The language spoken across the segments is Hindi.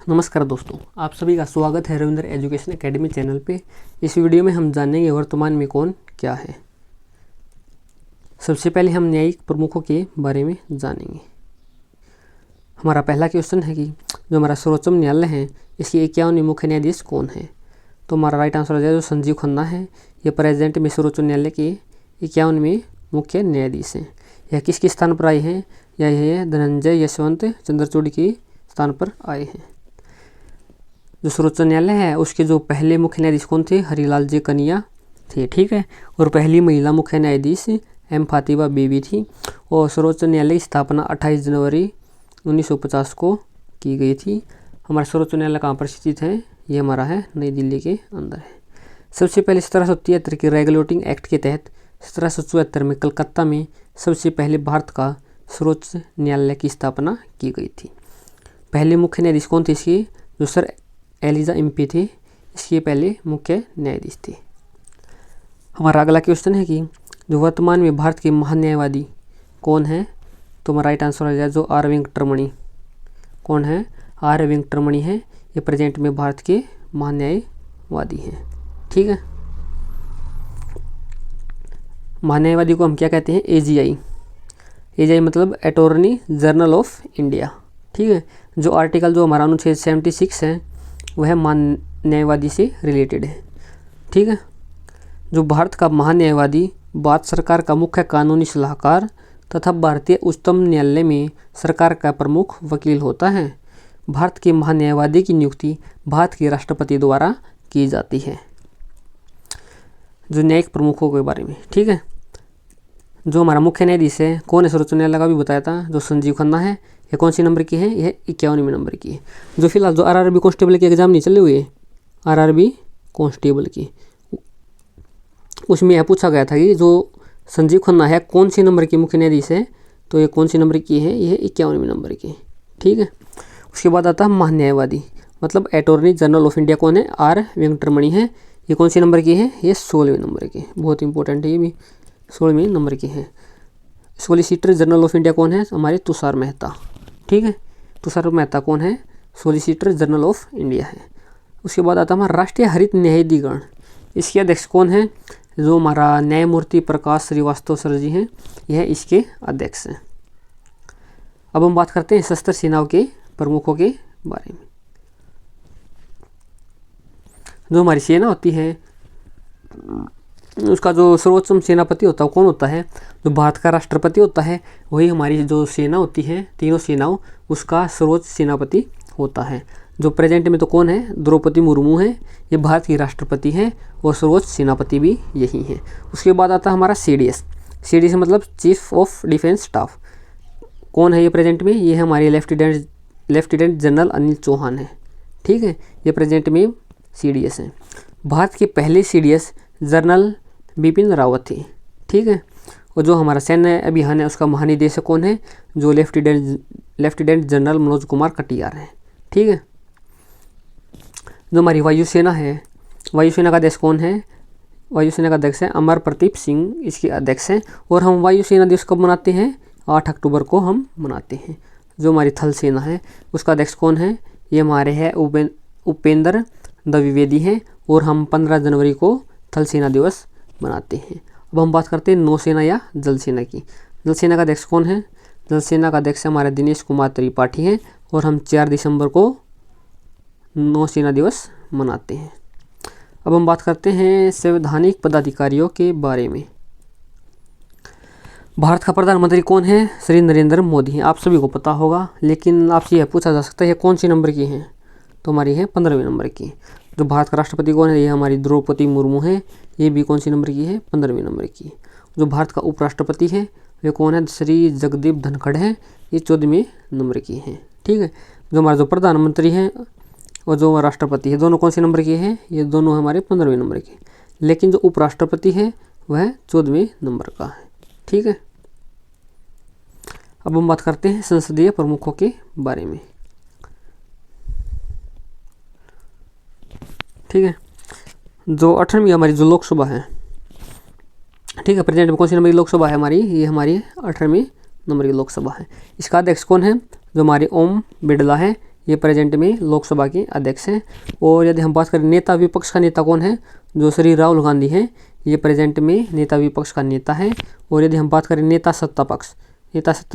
नमस्कार दोस्तों, आप सभी का स्वागत है रविंद्र एजुकेशन एकेडमी चैनल पे। इस वीडियो में हम जानेंगे वर्तमान में कौन क्या है। सबसे पहले हम न्यायिक प्रमुखों के बारे में जानेंगे। हमारा पहला क्वेश्चन है कि जो हमारा सर्वोच्च न्यायालय है इसके 51वें मुख्य न्यायाधीश कौन है। तो हमारा राइट आंसर हो जाएगा जो संजीव खन्ना है। ये प्रेजेंट में सर्वोच्च न्यायालय के 51वें मुख्य न्यायाधीश हैं। यह किसके स्थान पर आए हैं? यह धनंजय यशवंत चंद्रचूड़ के स्थान पर आए हैं। जो सर्वोच्च न्यायालय है उसके जो पहले मुख्य न्यायाधीश कौन थे? हरिलाल जे कनिया थे, ठीक है। और पहली महिला मुख्य न्यायाधीश एम फातिमा बीबी थी। और सर्वोच्च न्यायालय की स्थापना 28 जनवरी 1950 को की गई थी। हमारा सर्वोच्च न्यायालय कहाँ पर स्थित है? ये हमारा है नई दिल्ली के अंदर है। सबसे पहले 1773 के रेगुलेटिंग एक्ट के तहत 1774 में कलकत्ता में सबसे पहले भारत का सर्वोच्च न्यायालय की स्थापना की गई थी। पहले मुख्य न्यायाधीश कौन थे इसके? जो सर एलिजा एम्पी थे, इसके पहले मुख्य न्यायाधीश थे। हमारा अगला क्वेश्चन है कि जो वर्तमान में भारत के महान्यायवादी कौन है? तो हमारा राइट आंसर हो जाएगा जो आर वेंकटरमणि। कौन है? आर वेंकटरमणि है। ये प्रेजेंट में भारत के महान्यायवादी हैं, ठीक है। महान्यायवादी को हम क्या कहते हैं? एजीआई। एजीआई मतलब अटॉर्नी जनरल ऑफ इंडिया, ठीक है। जो आर्टिकल जो हमारा अनुच्छेद 76 है वह न्यायवादी से रिलेटेड है, ठीक है। जो भारत का महान्यायवादी भारत सरकार का मुख्य कानूनी सलाहकार तथा भारतीय उच्चतम न्यायालय में सरकार का प्रमुख वकील होता है। भारत के महान्यायवादी की नियुक्ति भारत के राष्ट्रपति द्वारा की जाती है। जो न्यायिक प्रमुखों के बारे में, ठीक है। जो हमारा मुख्य न्यायाधीश है कौन है? सर्वोच्च न्यायालय का भी बताया था, जो संजीव खन्ना है। यह कौन सी नंबर की है? यह 51वें नंबर की है। जो फिलहाल जो आरआरबी कांस्टेबल की एग्जाम नहीं चले हुए, आरआरबी कांस्टेबल की, उसमें यह पूछा गया था कि जो संजीव खन्ना है कौन सी नंबर की मुख्य न्यायाधीश है। तो ये कौन सी नंबर की है? यह 51वें नंबर की, ठीक है। उसके बाद आता है महान्यायवादी मतलब अटॉर्नी जनरल ऑफ इंडिया कौन है? आर वेंकटरमणि है। ये कौन सी नंबर की है? ये 16वें नंबर की, बहुत इंपॉर्टेंट है, ये भी 16वें नंबर की है। सॉलिसिटर जनरल ऑफ इंडिया कौन है? हमारे तुषार मेहता, ठीक है। तुषार मेहता कौन है? सॉलिसिटर जनरल ऑफ इंडिया है। उसके बाद आता है हमारा राष्ट्रीय हरित न्यायाधिकरण। इसके अध्यक्ष कौन है? जो हमारा न्यायमूर्ति प्रकाश श्रीवास्तव सर जी हैं, यह इसके अध्यक्ष हैं। अब हम बात करते हैं सशस्त्र सेनाओं के प्रमुखों के बारे में। जो हमारी सेना होती है उसका जो सर्वोच्च सेनापति होता है कौन होता है? जो भारत का राष्ट्रपति होता है वही हमारी जो सेना होती है, तीनों सेनाओं, उसका सर्वोच्च सेनापति होता है। जो प्रेजेंट में तो कौन है? द्रौपदी मुर्मू है। ये भारत की राष्ट्रपति हैं और सर्वोच्च सेनापति भी यही हैं। उसके बाद आता है हमारा सीडीएस। सीडीएस मतलब चीफ ऑफ डिफेंस स्टाफ। कौन है ये प्रेजेंट में? ये हमारे लेफ्टिनेंट जनरल अनिल चौहान है, ठीक है। ये प्रेजेंट में सीडीएस हैं। भारत के पहले सीडीएस जनरल बिपिन रावत थे, ठीक है। और जो हमारा सैन्य अभियान है उसका महानिदेशक कौन है? जो लेफ्टिनेंट जनरल मनोज कुमार कटियार हैं, ठीक है। जो हमारी वायुसेना है, वायुसेना का अध्यक्ष कौन है? वायुसेना का अध्यक्ष है अमर प्रदीप सिंह, इसके अध्यक्ष हैं। और हम वायुसेना दिवस कब मनाते हैं? 8 अक्टूबर को हम मनाते हैं। जो हमारी थल सेना है उसका अध्यक्ष कौन है? ये हमारे हैं उपेंद्र द्विवेदी हैं। और हम 15 जनवरी को थल सेना दिवस मनाते हैं। अब हम बात करते हैं नौसेना या जल सेना की। जल सेना का अध्यक्ष कौन है? जल सेना का अध्यक्ष हमारे दिनेश कुमार त्रिपाठी हैं। और हम 4 दिसंबर को नौसेना दिवस मनाते हैं। अब हम बात करते हैं संवैधानिक पदाधिकारियों के बारे में। भारत का प्रधानमंत्री कौन है? श्री नरेंद्र मोदी हैं। आप सभी को पता होगा, लेकिन आपसे यह पूछा जा सकता है कौन सी नंबर की हैं? तो हमारी है 15वें नंबर की। जो भारत का राष्ट्रपति कौन है? ये हमारी द्रौपदी मुर्मू है। ये भी कौन सी नंबर की है? 15वें नंबर की। जो भारत का उपराष्ट्रपति है वे कौन है? श्री जगदीप धनखड़ हैं। ये 14वें नंबर की हैं, ठीक है। जो हमारा जो प्रधानमंत्री हैं और जो राष्ट्रपति है दोनों कौन सी नंबर के हैं? ये दोनों हमारे 15वें नंबर के। लेकिन जो उपराष्ट्रपति है वह 14वें नंबर का है, ठीक है। अब हम बात करते हैं संसदीय प्रमुखों के बारे में, ठीक है। जो 18वीं हमारी जो लोकसभा है, ठीक है, प्रेजेंट में कौन सी नंबर की लोकसभा है हमारी? ये हमारी 18वीं नंबर की लोकसभा है। इसका अध्यक्ष कौन है? जो हमारे ओम बिड़ला है। ये प्रेजेंट में लोकसभा के अध्यक्ष हैं। और यदि हम बात करें नेता विपक्ष का नेता कौन है, जो श्री राहुल गांधी हैं, ये प्रेजेंट में नेता विपक्ष का नेता है। और यदि हम बात करें नेता सत्ता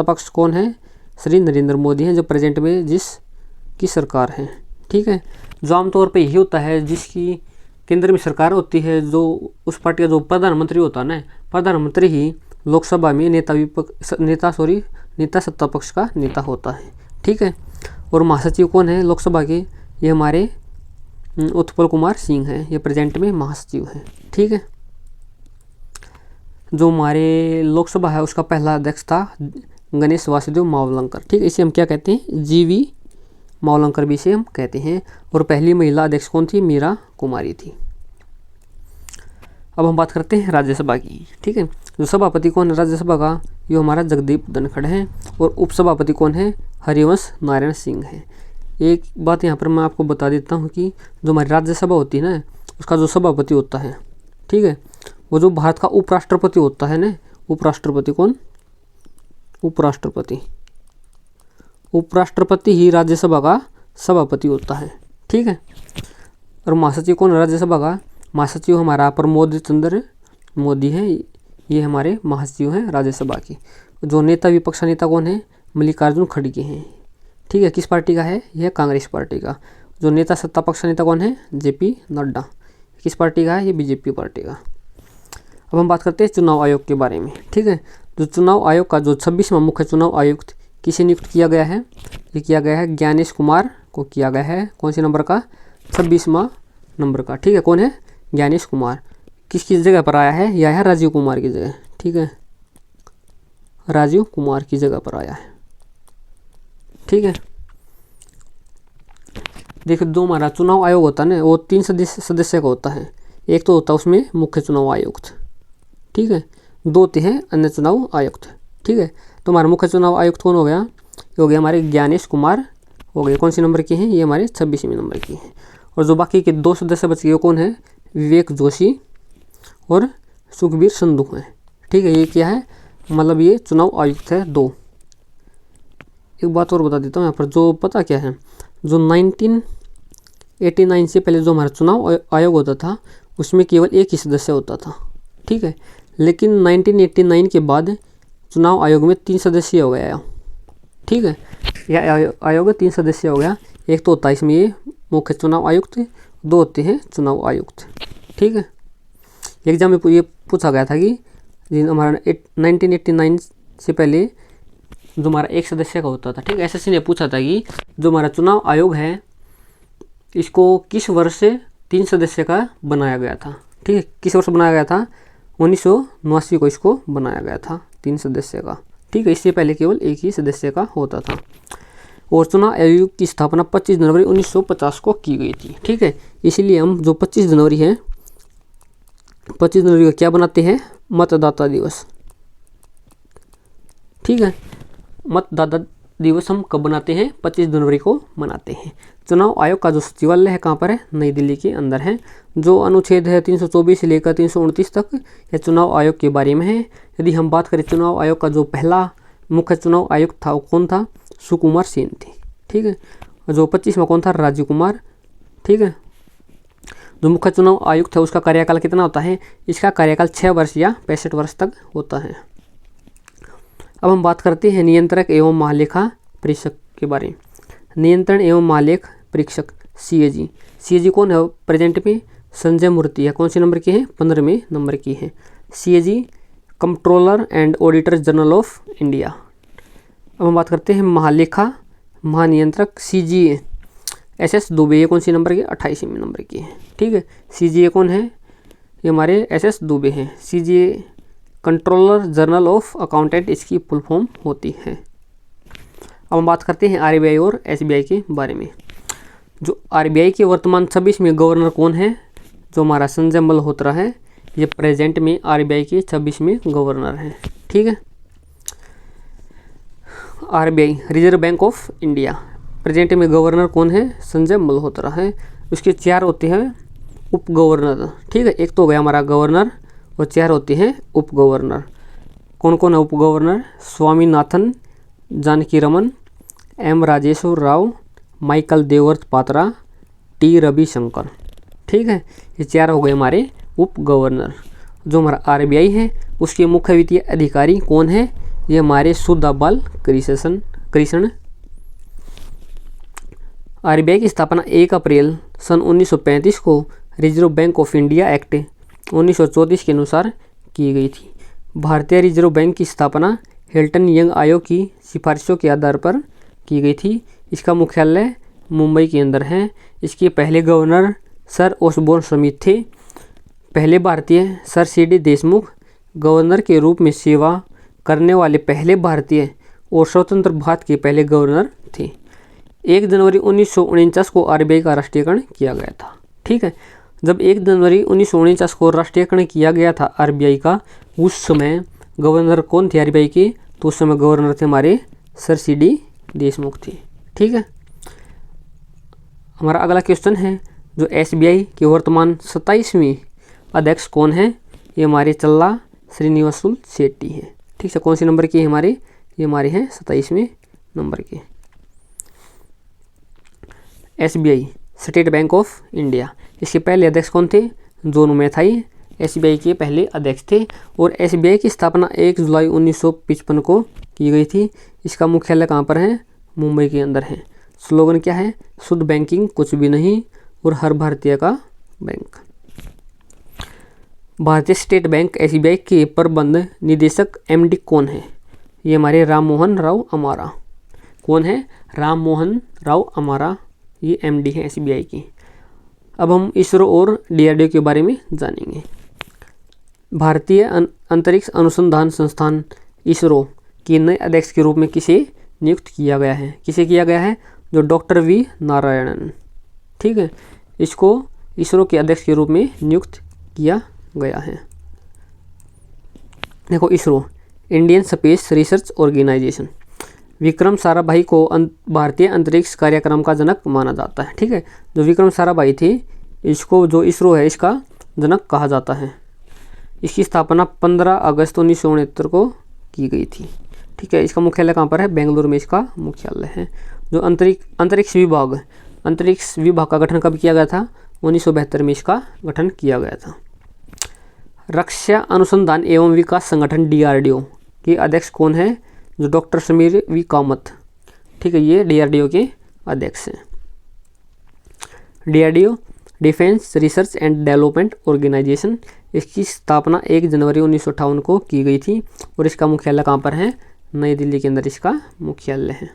पक्ष कौन है, श्री नरेंद्र मोदी हैं, जो प्रेजेंट में जिसकी सरकार है। ठीक है, जो आमतौर पर यही होता है जिसकी केंद्र में सरकार होती है, जो उस पार्टी का जो प्रधानमंत्री होता है ना, प्रधानमंत्री ही लोकसभा में नेता सत्ता पक्ष का नेता होता है। ठीक है, और महासचिव कौन है लोकसभा के, ये हमारे उत्पल कुमार सिंह हैं, ये प्रेजेंट में महासचिव हैं। ठीक है, जो हमारे लोकसभा है उसका पहला अध्यक्ष था गणेश वासुदेव मावलंकर। ठीक है, इसे हम क्या कहते हैं, जीवी मावलंकर भी इसे हम कहते हैं। और पहली महिला अध्यक्ष कौन थी, मीरा कुमारी थी। अब हम बात करते हैं राज्यसभा की। ठीक है, जो सभापति कौन है राज्यसभा का, ये हमारा जगदीप धनखड़ है। और उपसभापति कौन है, हरिवंश नारायण सिंह है। एक बात यहाँ पर मैं आपको बता देता हूँ कि जो हमारी राज्यसभा होती है ना, उसका जो सभापति होता है, ठीक है, वो जो भारत का उपराष्ट्रपति होता है ना, उपराष्ट्रपति कौन, उपराष्ट्रपति ही राज्यसभा का सभापति होता है। ठीक है, और महासचिव कौन है राज्यसभा का, महासचिव हमारा प्रमोद चंद्र मोदी हैं, ये हमारे महासचिव हैं राज्यसभा की। जो नेता विपक्ष नेता कौन है, मल्लिकार्जुन खड़गे हैं। ठीक है, किस पार्टी का है, यह कांग्रेस पार्टी का। जो नेता सत्ता पक्ष नेता कौन है, जेपी नड्डा, किस पार्टी का है, ये बीजेपी पार्टी का। अब हम बात करते हैं चुनाव आयोग के बारे में। ठीक है, जो चुनाव आयोग का जो 26वां मुख्य चुनाव आयुक्त किसे नियुक्त किया गया है, ये किया गया है ज्ञानेश कुमार को किया गया है। कौन से नंबर का, 26वां नंबर का। ठीक है, कौन है, ज्ञानेश कुमार। किसकी जगह पर आया है, यह है राजीव कुमार की जगह। ठीक है, राजीव कुमार की जगह पर आया है। ठीक है, देखिए जो हमारा चुनाव आयोग होता है ना, वो 3 सदस्य का होता है। एक तो होता है उसमें मुख्य चुनाव आयुक्त, ठीक है, 2 होते हैं अन्य चुनाव आयुक्त। ठीक है, तो हमारा मुख्य चुनाव आयुक्त कौन हो गया, ये हो गया हमारे ज्ञानेश कुमार हो गए। कौन सी नंबर की हैं, ये हमारे 26वें नंबर की हैं। और जो बाकी के 2 सदस्य बच गए वो कौन है, विवेक जोशी और सुखबीर संधू हैं। ठीक है, ये क्या है, मतलब ये चुनाव आयुक्त है 2। एक बात और बता देता हूँ यहाँ पर, जो पता क्या है, जो 1989 से पहले जो हमारा चुनाव आयोग होता था उसमें केवल एक ही सदस्य होता था। ठीक है, लेकिन 1989 के बाद चुनाव आयोग में 3 सदस्य हो गया। ठीक है, यह आयोग 3 सदस्य हो गया। एक तो होता है इसमें ये मुख्य चुनाव आयुक्त, 2 होते हैं चुनाव आयुक्त। ठीक है, एग्जाम में ये पूछा गया था कि हमारा 1989 से पहले जो हमारा एक सदस्य का होता था। ठीक है, एसएससी ने पूछा था कि जो हमारा चुनाव आयोग है इसको किस वर्ष से 3 सदस्य का बनाया गया था। ठीक है, किस वर्ष बनाया गया था, 1989 को इसको बनाया गया था 3 सदस्य का। ठीक है, इससे पहले केवल एक ही सदस्य का होता था। और चुनाव आयोग की स्थापना 25 जनवरी 1950 को की गई थी। ठीक है, इसलिए हम जो 25 जनवरी है, 25 जनवरी को क्या बनाते हैं, मतदाता दिवस। ठीक है, मतदाता दिवस हम कब बनाते हैं, 25 जनवरी को मनाते हैं। चुनाव आयोग का जो सचिवालय है कहाँ पर है, नई दिल्ली के अंदर है। जो अनुच्छेद है 324 से लेकर 329 तक, यह चुनाव आयोग के बारे में है। यदि हम बात करें चुनाव आयोग का जो पहला मुख्य चुनाव आयुक्त था वो कौन था, सुकुमार सेन थे। ठीक है, जो 25वां कौन था, राजीव कुमार। ठीक है, जो मुख्य चुनाव आयुक्त है उसका कार्यकाल कितना होता है, इसका कार्यकाल 6 वर्ष या 65 वर्ष तक होता है। अब हम बात करते हैं नियंत्रक एवं महालेखा परीक्षक के बारे में। नियंत्रण एवं महालेख परीक्षक CAG। CAG कौन है, प्रेजेंट में संजय मूर्ति है। कौन से नंबर की है, 15वें नंबर की है। CAG controller and auditor general of India. अब हम बात करते हैं महालेखा महानियंत्रक CGA SS दुबे, ये कौन सी नंबर की, 28वें नंबर की है। ठीक है, CGA कौन है, ये हमारे SS दुबे हैं। CGA controller general of accountant इसकी फुल फॉर्म होती है। अब हम बात करते हैं RBI और SBI के बारे में। जो RBI के वर्तमान 26वें गवर्नर कौन है, जो हमारा संजय मल्होत्रा है, ये प्रेजेंट में RBI के 26वें गवर्नर हैं। ठीक है, RBI reserve bank of India, present में गवर्नर कौन है, संजय मल्होत्रा है। उसके 4 होते हैं उप गवर्नर। ठीक है, एक तो हो गया हमारा गवर्नर और 4 होते हैं उप गवर्नर। कौन कौन है उप governor, Swaminathan Janakiraman, M Rajeshwar Rao, Michael Debabrata Patra, T Ravishankar. ठीक है, ये 4 हो गए हमारे उप गवर्नर। जो हमारा आरबीआई है उसके मुख्य वित्तीय अधिकारी कौन है? ये हमारे सुधाबल कृष्ण। आरबीआई की स्थापना 1 अप्रैल सन 1935 को reserve bank of India act 1934 के अनुसार की गई थी। भारतीय रिजर्व बैंक की स्थापना हिल्टन यंग आयोग की सिफारिशों के आधार पर की गई थी। इसका मुख्यालय मुंबई के अंदर है। इसके पहले गवर्नर सर ओसबोर्न स्मिथ थे। पहले भारतीय सर सीडी देशमुख गवर्नर के रूप में सेवा करने वाले पहले भारतीय और स्वतंत्र भारत के पहले गवर्नर थे। 1 जनवरी 1949 को आरबीआई का राष्ट्रीयकरण किया गया था। ठीक है, जब 1 जनवरी 1949 को राष्ट्रीयकरण किया गया था आरबीआई का, उस समय गवर्नर कौन थे आरबीआई के? तो उस समय गवर्नर थे हमारे सर सीडी देशमुख थे। ठीक है, हमारा अगला क्वेश्चन है जो एसबीआई के वर्तमान 27वें अध्यक्ष कौन है? ये हमारे चल्ला श्रीनिवासुलु शेट्टी है। ठीक है, कौन सी नंबर की है हमारे? ये हमारे हैं 27वें नंबर के। SBI state bank of India, इसके पहले अध्यक्ष कौन थे? जोन मैथाई एसबीआई के पहले अध्यक्ष थे और एसबीआई की स्थापना 1 जुलाई 1955 को की गई थी। इसका मुख्यालय कहाँ पर है? मुंबई के अंदर है। स्लोगन क्या है? शुद्ध बैंकिंग कुछ भी नहीं और हर भारतीय का बैंक। भारतीय स्टेट बैंक एसबीआई के प्रबंध निदेशक एमडी कौन है? ये हमारे राम मोहन राव अमारा। कौन है? राम मोहन राव अमारा, ये एमडी है एसबीआई की। अब हम इसरो और डीआरडीओ के बारे में जानेंगे। भारतीय अंतरिक्ष अनुसंधान संस्थान इसरो के नए अध्यक्ष के रूप में किसे नियुक्त किया गया है? किसे किया गया है? जो डॉक्टर वी नारायणन। ठीक है, इसको इसरो के अध्यक्ष के रूप में नियुक्त किया गया है। देखो, ISRO Indian space research organisation, Vikram Sarabhai को भारतीय अंतरिक्ष कार्यक्रम का जनक माना जाता है। ठीक है, जो विक्रम साराभाई थे, इसको जो इसरो है इसका जनक कहा जाता है। इसकी स्थापना 15 अगस्त 1969 को की गई थी। ठीक है, इसका मुख्यालय कहाँ पर है? बेंगलुरु में इसका मुख्यालय है। जो अंतरिक्ष विभाग का गठन कब किया गया था? 1972 में इसका गठन किया गया था। रक्षा अनुसंधान एवं विकास संगठन डीआरडीओ के अध्यक्ष कौन है? जो डॉक्टर समीर वी कामत। ठीक है, ये डीआरडीओ के अध्यक्ष हैं। DRDO defence research and development organisation, इसकी स्थापना 1 जनवरी 1958 को की गई थी और इसका मुख्यालय कहाँ पर है? नई दिल्ली के अंदर इसका मुख्यालय है।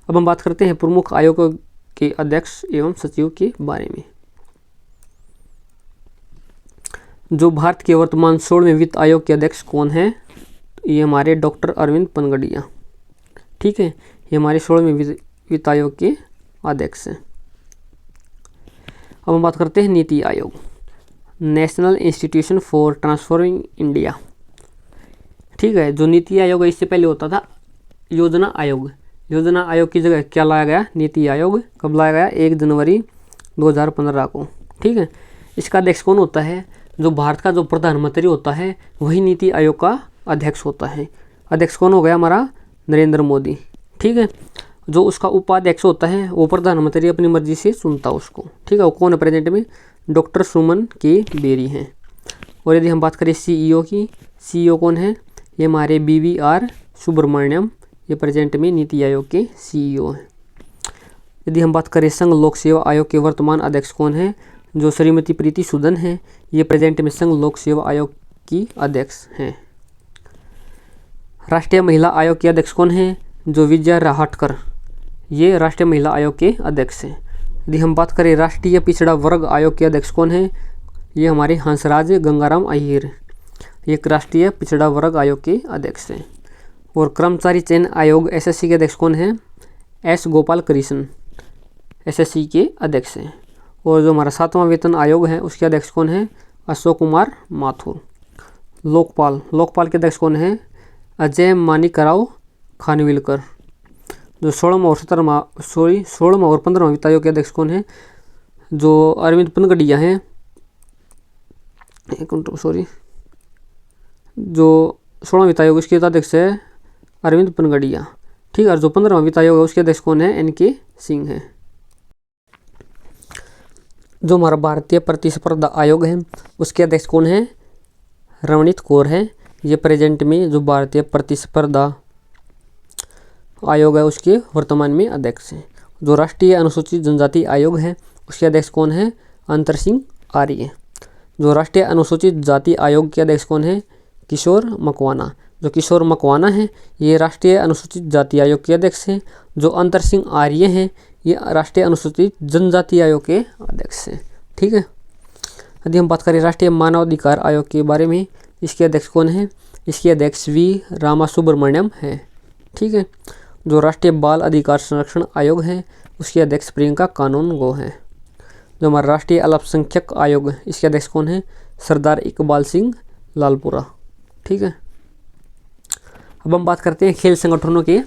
अब हम बात करते हैं प्रमुख आयोगों के अध्यक्ष एवं सचिव के बारे में। जो भारत के वर्तमान 16वें वित्त आयोग के अध्यक्ष कौन है? ये हमारे डॉक्टर अरविंद पनगड़िया। ठीक है, ये हमारे 16वें वित्त आयोग के अध्यक्ष हैं। अब हम बात करते हैं NITI Aayog, national institution for transforming India. ठीक है, जो नीति आयोग है इससे पहले होता था योजना आयोग। योजना आयोग की जगह क्या लाया गया? नीति आयोग। कब लाया गया? 1 जनवरी 2015 को। ठीक है, इसका अध्यक्ष कौन होता है? जो भारत का जो प्रधानमंत्री होता है वही नीति आयोग का अध्यक्ष होता है। अध्यक्ष कौन हो गया? हमारा नरेंद्र मोदी। ठीक है, जो उसका उपाध्यक्ष होता है वो प्रधानमंत्री अपनी मर्जी से चुनता उसको। ठीक है, वो कौन है प्रेजेंट में? डॉक्टर सुमन के बेरी हैं। और यदि हम बात करें सीईओ की, सीईओ कौन है? ये हमारे BVR सुब्रमण्यम, ये प्रेजेंट में नीति आयोग के सीईओ हैं। यदि हम बात करें संघ लोक सेवा आयोग के वर्तमान अध्यक्ष कौन है? जो श्रीमती प्रीति सूदन है, ये प्रेजेंट में संघ लोक सेवा आयोग की अध्यक्ष हैं। राष्ट्रीय महिला आयोग के अध्यक्ष कौन है? जो विजया राहटकर, ये राष्ट्रीय महिला आयोग के अध्यक्ष हैं। यदि हम बात करें राष्ट्रीय पिछड़ा वर्ग आयोग के अध्यक्ष कौन है? ये हमारे हंसराज गंगाराम अहीर, ये राष्ट्रीय पिछड़ा वर्ग आयोग के अध्यक्ष हैं। और कर्मचारी चयन आयोग SSC के अध्यक्ष कौन है? S गोपाल कृष्ण, SSC के अध्यक्ष हैं। और जो हमारा 7वां वेतन आयोग है उसके अध्यक्ष कौन है? अशोक कुमार माथुर। लोकपाल के अध्यक्ष कौन है? अजय मानिकराव खानविलकर। जो 16वां और 15वां वित्त आयोग के अध्यक्ष कौन है? जो अरविंद पनगड़िया हैं। जो 16वां वित्त आयोग इसके अध्यक्ष है अरविंद पनगड़िया। ठीक है। और जो 15वां वित्त आयोग है उसके अध्यक्ष कौन है? NK सिंह है। जो हमारा भारतीय प्रतिस्पर्धा आयोग है उसके अध्यक्ष कौन है? रवनीत कौर है। ये प्रेजेंट में जो भारतीय प्रतिस्पर्धा आयोग है उसके वर्तमान में अध्यक्ष हैं। जो राष्ट्रीय अनुसूचित जनजाति आयोग है उसके अध्यक्ष कौन है? अंतर सिंह आर्य। जो राष्ट्रीय अनुसूचित जाति आयोग के अध्यक्ष कौन है? किशोर मकवाना। जो किशोर मकवाना है ये राष्ट्रीय अनुसूचित जाति आयोग के अध्यक्ष हैं। जो अंतर सिंह आर्य हैं ये राष्ट्रीय अनुसूचित जनजाति आयोग के अध्यक्ष हैं। ठीक है। यदि हम बात करें राष्ट्रीय मानवाधिकार आयोग के बारे में, इसके अध्यक्ष कौन है? इसके अध्यक्ष V रामासुब्रमण्यम है। ठीक है। जो राष्ट्रीय बाल अधिकार संरक्षण आयोग है उसके अध्यक्ष प्रियंका कानूनगो हैं। जो हमारा राष्ट्रीय अल्पसंख्यक आयोग है इसके अध्यक्ष कौन है? सरदार इकबाल सिंह लालपुरा। ठीक है। अब हम बात करते हैं खेल संगठनों के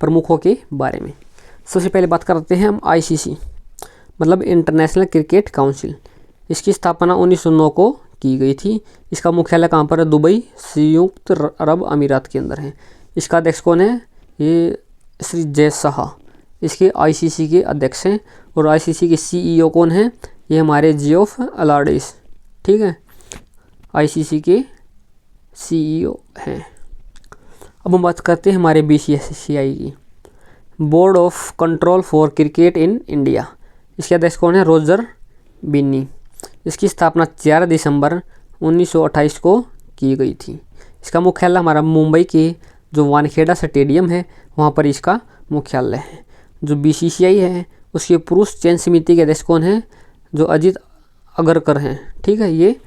प्रमुखों के बारे में। सबसे पहले बात करते हैं हम ICC मतलब इंटरनेशनल क्रिकेट काउंसिल। इसकी स्थापना 1909 को की गई थी। इसका मुख्यालय कहाँ पर है? दुबई संयुक्त अरब अमीरात के अंदर है। इसका अध्यक्ष कौन है? ये श्री जय शाह इसके ICC के अध्यक्ष हैं। और ICC के CEO कौन है? ये हमारे जियोफ अलार्डिस। ठीक है। ICC के CEO हैं। अब हम बात करते हैं हमारे BCCI की, board of control for cricket in India. इसके अध्यक्ष कौन है? रोजर बिन्नी। इसकी स्थापना 4 दिसंबर 1928 को की गई थी। इसका मुख्यालय हमारा मुंबई के जो वानखेड़ा स्टेडियम है वहाँ पर इसका मुख्यालय है। जो BCCI है उसके पुरुष चयन समिति के अध्यक्ष कौन है? जो अजीत अगरकर हैं। ठीक है। ये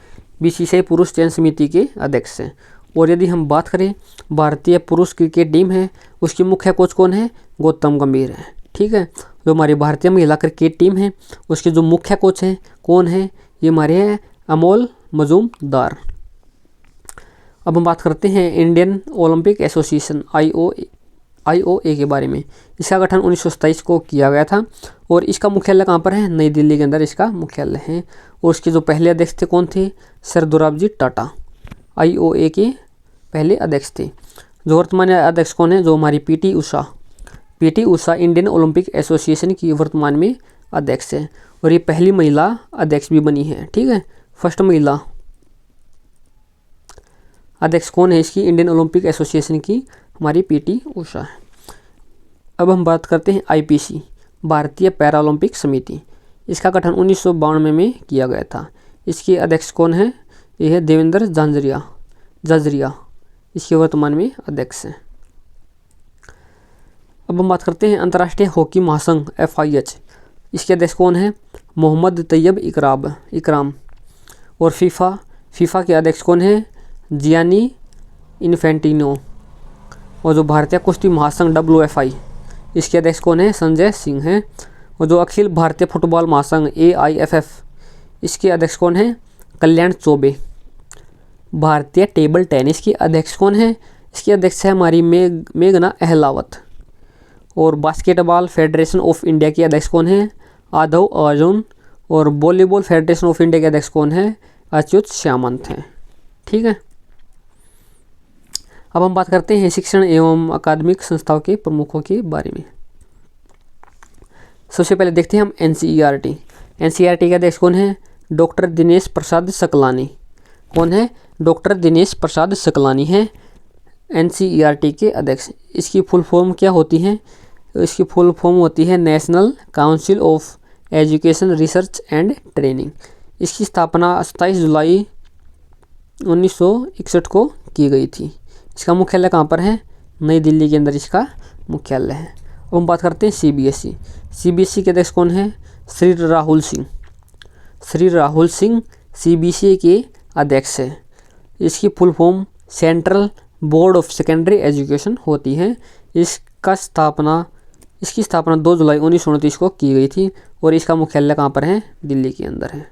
BCCI पुरुष चयन समिति के अध्यक्ष हैं। और यदि हम बात करें भारतीय पुरुष क्रिकेट टीम है उसके मुख्य कोच कौन है? गौतम गंभीर है। ठीक है। जो हमारी भारतीय महिला क्रिकेट टीम है उसके जो मुख्य कोच हैं कौन है? ये हमारे हैं अमोल मजूमदार। अब हम बात करते हैं इंडियन ओलंपिक एसोसिएशन IOA के बारे में। इसका गठन 1927 को किया गया था और इसका मुख्यालय कहाँ पर है? नई दिल्ली के अंदर इसका मुख्यालय है। और उसके जो पहले अध्यक्ष थे कौन थे? सर दोराबजी टाटा IOA के पहले अध्यक्ष थे। जो वर्तमान अध्यक्ष कौन है? जो हमारी PT Usha Indian Olympic association की वर्तमान में अध्यक्ष है। और ये पहली महिला अध्यक्ष भी बनी है। ठीक है। फर्स्ट महिला अध्यक्ष कौन है इसकी? इंडियन ओलंपिक एसोसिएशन की हमारी PT उषा है। अब हम बात करते हैं IPC भारतीय पैरालंपिक समिति। इसका गठन 1992 में किया गया था। इसके अध्यक्ष कौन है? यह है देवेंद्र जाजरिया इसके वर्तमान में अध्यक्ष हैं। अब हम बात करते हैं अंतर्राष्ट्रीय हॉकी महासंघ FIH। इसके अध्यक्ष कौन है? मोहम्मद तैयब इकराम। और फीफा के अध्यक्ष कौन है? Gianni Infantino. और जो भारतीय कुश्ती महासंघ WFI इसके अध्यक्ष कौन है? संजय सिंह हैं। और जो अखिल भारतीय फुटबॉल महासंघ AIFF इसके अध्यक्ष कौन है? कल्याण चौबे। भारतीय टेबल टेनिस के अध्यक्ष कौन है? इसकी अध्यक्ष है हमारी मेघना अहलावत। और बास्केटबॉल फेडरेशन ऑफ इंडिया के अध्यक्ष कौन है? आधव अर्जुन। और वॉलीबॉल फेडरेशन ऑफ इंडिया के अध्यक्ष कौन है? अच्युत श्यामंत हैं। ठीक है। अब हम बात करते हैं शिक्षण एवं अकादमिक संस्थाओं के प्रमुखों के बारे में। सबसे पहले देखते हैं हम NCERT के अध्यक्ष कौन है? डॉक्टर दिनेश प्रसाद सकलानी। कौन है? डॉक्टर दिनेश प्रसाद सकलानी है NCERT के अध्यक्ष। इसकी फुल फॉर्म क्या होती है? इसकी फुल फॉर्म होती है national council of education research and training. इसकी स्थापना 27 जुलाई 1961 को की गई थी। इसका मुख्यालय कहाँ पर है? नई दिल्ली के अंदर इसका मुख्यालय है। अब हम बात करते हैं CBSE के अध्यक्ष कौन है? श्री राहुल सिंह CBSE के अध्यक्ष है। इसकी full form central board of secondary education होती है। इसकी स्थापना 2 जुलाई 1929 को की गई थी और इसका मुख्यालय कहाँ पर है? दिल्ली के अंदर है।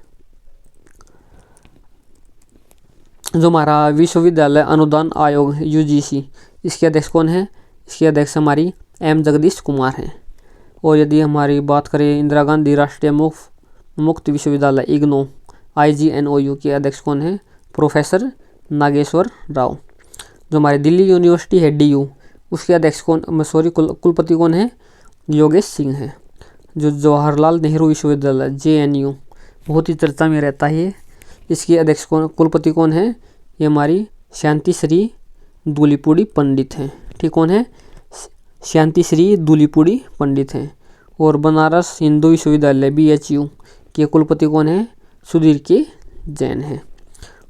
जो हमारा विश्वविद्यालय अनुदान आयोग UGC इसके अध्यक्ष कौन है? इसके अध्यक्ष हमारी M जगदीश कुमार हैं। और यदि हमारी बात करें इंदिरा गांधी राष्ट्रीय मुक्त विश्वविद्यालय IGNOU के अध्यक्ष कौन है? प्रोफेसर नागेश्वर राव। जो हमारी दिल्ली यूनिवर्सिटी है DU उसके अध्यक्ष कुलपति कौन है? योगेश सिंह है। जो जवाहरलाल नेहरू विश्वविद्यालय JNU बहुत ही चर्चा में रहता है, इसके अध्यक्ष कुलपति कौन है? ये हमारी शांति श्री दूलीपुड़ी पंडित हैं। ठीक, कौन है? शांति श्री दूलीपुड़ी पंडित हैं। और बनारस हिंदू विश्वविद्यालय BHU के कुलपति कौन है? सुधीर के जैन है।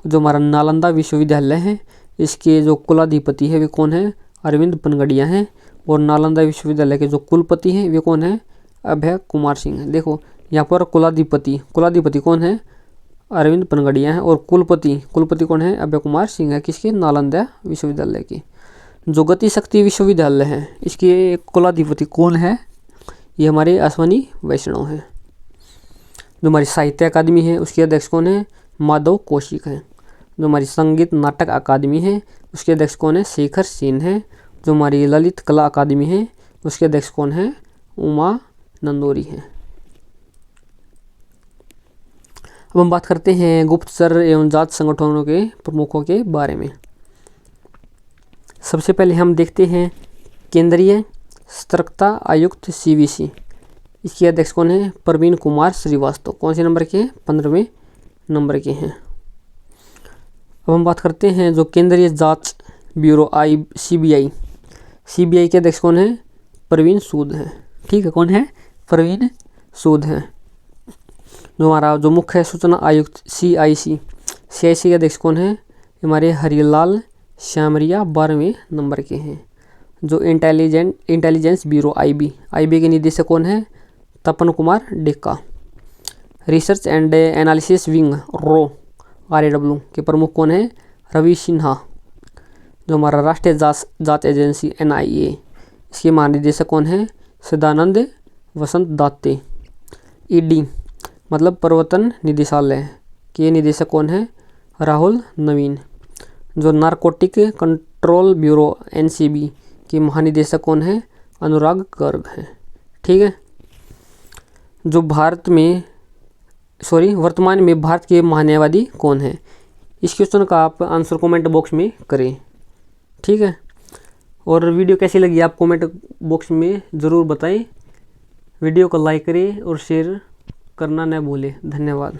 जो हमारा नालंदा विश्वविद्यालय है, इसके जो कुलाधिपति है वे कौन है? अरविंद पनगड़िया हैं। और नालंदा विश्वविद्यालय के जो कुलपति हैं वे कौन है? अभय कुमार सिंह है। देखो यहाँ पर कुलाधिपति कौन है? अरविंद पनगड़िया हैं। और कुलपति कौन है? अभय कुमार सिंह है। किसके? नालंदा विश्वविद्यालय की। जो गति शक्ति विश्वविद्यालय है, इसके कुलाधिपति कौन है? ये हमारे अश्वनी वैष्णव हैं। जो हमारी साहित्य अकादमी है, उसके अध्यक्ष कौन है? माधव कौशिक हैं। जो हमारी संगीत नाटक अकादमी है, उसके अध्यक्ष कौन है? शेखर सेन है। जो हमारी ललित कला अकादमी है, उसके अध्यक्ष कौन है? उमा नंदोरी हैं। अब हम बात करते हैं गुप्तचर एवं जांच संगठनों के प्रमुखों के बारे में। सबसे पहले हम देखते हैं केंद्रीय सतर्कता आयुक्त CVC। इसके अध्यक्ष कौन है? प्रवीण कुमार श्रीवास्तव। कौन से नंबर के हैं? 15वें नंबर के हैं। अब हम बात करते हैं जो केंद्रीय जांच ब्यूरो CBI के अध्यक्ष कौन है? प्रवीण सूद हैं। ठीक है, कौन है? प्रवीण सूद हैं। जो हमारा जो मुख्य सूचना आयुक्त CIC के अध्यक्ष कौन है? हमारे हरिलाल श्यामरिया 12वें नंबर के हैं। जो इंटेलिजेंस ब्यूरो IB के निदेशक कौन है? Tapan Kumar Deka. Research and analysis wing RAW के प्रमुख कौन है? रवि सिन्हा। जो हमारा राष्ट्रीय जांच एजेंसी NIA, इसके महानिदेशक कौन है? सदानंद वसंत दाते। ED मतलब प्रवर्तन निदेशालय के निदेशक कौन है? राहुल नवीन। जो नारकोटिक कंट्रोल ब्यूरो NCB के महानिदेशक कौन है? अनुराग गर्ग हैं। ठीक है। जो वर्तमान में भारत के महान्यायवादी कौन है? इस क्वेश्चन का आप आंसर कमेंट बॉक्स में करें। ठीक है। और वीडियो कैसी लगी आप कमेंट बॉक्स में ज़रूर बताएं। वीडियो को लाइक करें और शेयर करना न भूलें। धन्यवाद।